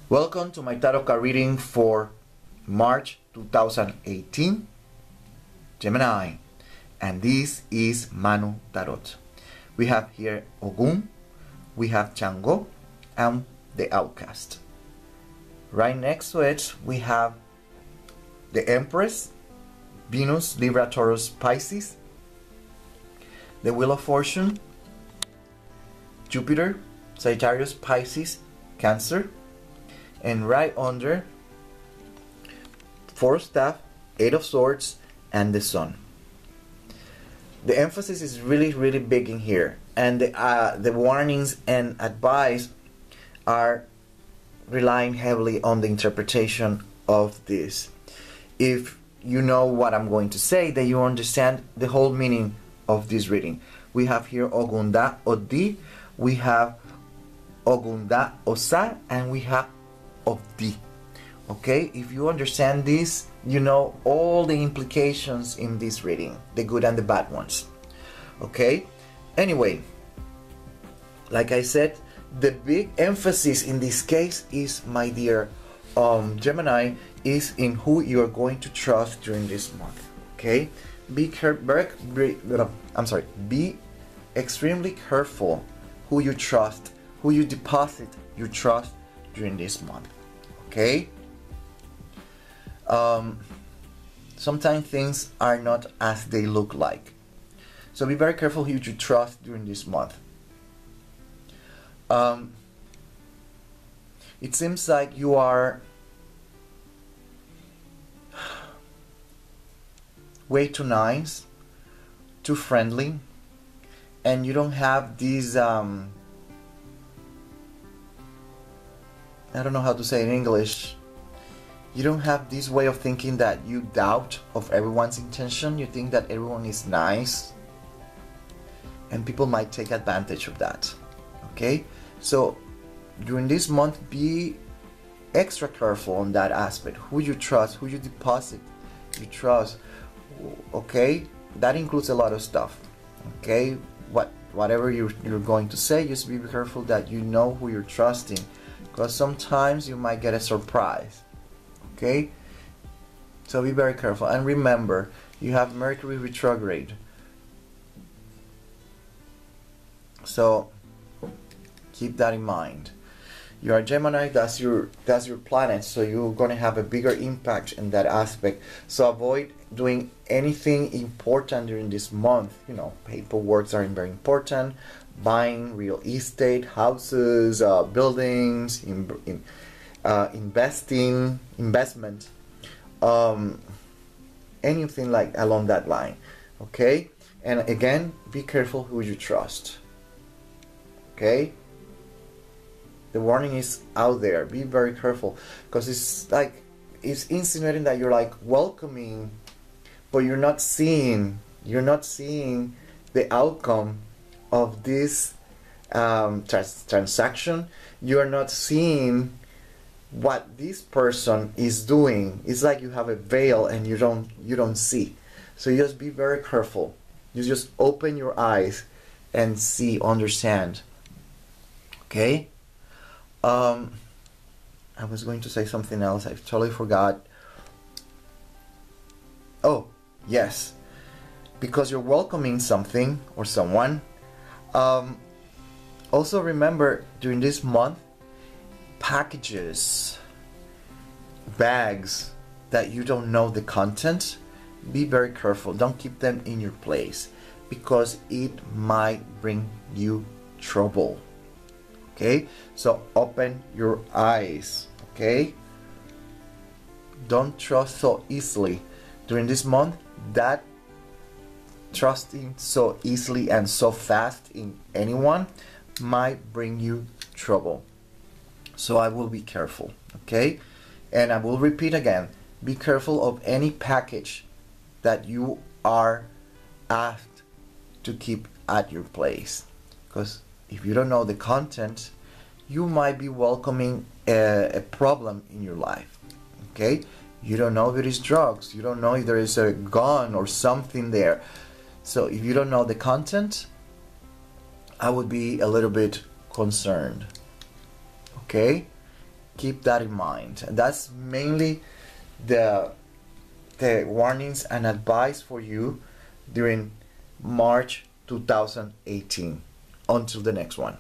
Welcome to my tarot card reading for March 2018, Gemini, and this is Manu Tarot. We have here Ogun, we have Chango, and the Outcast. Right next to it, we have the Empress, Venus, Libra, Taurus, Pisces, the Wheel of Fortune, Jupiter, Sagittarius, Pisces, Cancer, and right under, Four of Staff, Eight of Swords, and the Sun. The emphasis is really big in here, and the warnings and advice are relying heavily on the interpretation of this. If you know what I'm going to say, then you understand the whole meaning of this reading. We have here Ogunda Odi, we have Ogunda Osa, and we have Odi. Okay, if you understand this, you know all the implications in this reading, the good and the bad ones. Okay, anyway, like I said, the big emphasis in this case is, my dear Gemini, is in who you are going to trust during this month. Okay, be extremely careful who you trust, who you deposit your trust during this month. Okay, sometimes things are not as they look like, so be very careful who you trust during this month. It seems like you are way too nice, too friendly, and you don't have these I don't know how to say it in English. You don't have this way of thinking that you doubt of everyone's intention. You think that everyone is nice, and people might take advantage of that. Okay, so during this month, be extra careful on that aspect. Who you trust, who you deposit you trust. Okay, that includes a lot of stuff. Okay, whatever you're going to say, just be careful that you know who you're trusting, because sometimes you might get a surprise. Okay, so be very careful, and remember, you have Mercury retrograde, so keep that in mind. You are Gemini, that's your planet, so you're going to have a bigger impact in that aspect. So avoid doing anything important during this month. You know, paperwork are very important. Buying real estate, houses, buildings, investment, anything like along that line. Okay, and again, be careful who you trust. Okay, the warning is out there. Be very careful, because it's insinuating that you're like welcoming, but you're not seeing the outcome of this transaction. You are not seeing what this person is doing. It's like you have a veil and you don't see. So you just be very careful. You just open your eyes and see, understand. Okay. I was going to say something else. I totally forgot. Oh, yes. Because you're welcoming something or someone. Also remember, during this month, packages, bags that you don't know the content, be very careful. Don't keep them in your place, because it might bring you trouble. Okay, so open your eyes. Okay, don't trust so easily during this month. That trusting so easily and so fast in anyone might bring you trouble. So I will be careful. Okay, and I will repeat again, be careful of any package that you are asked to keep at your place, because if you don't know the content, you might be welcoming a problem in your life. Okay, you don't know if it is drugs, you don't know if there is a gun or something there. So if you don't know the content, I would be a little bit concerned. Okay, keep that in mind. And that's mainly the warnings and advice for you during March 2018. Until the next one.